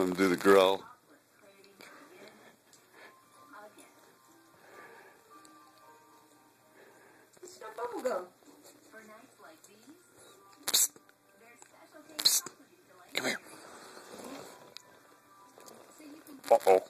Let him do the growl. It's not bubblegum. Psst. Psst. Come here. Uh-oh.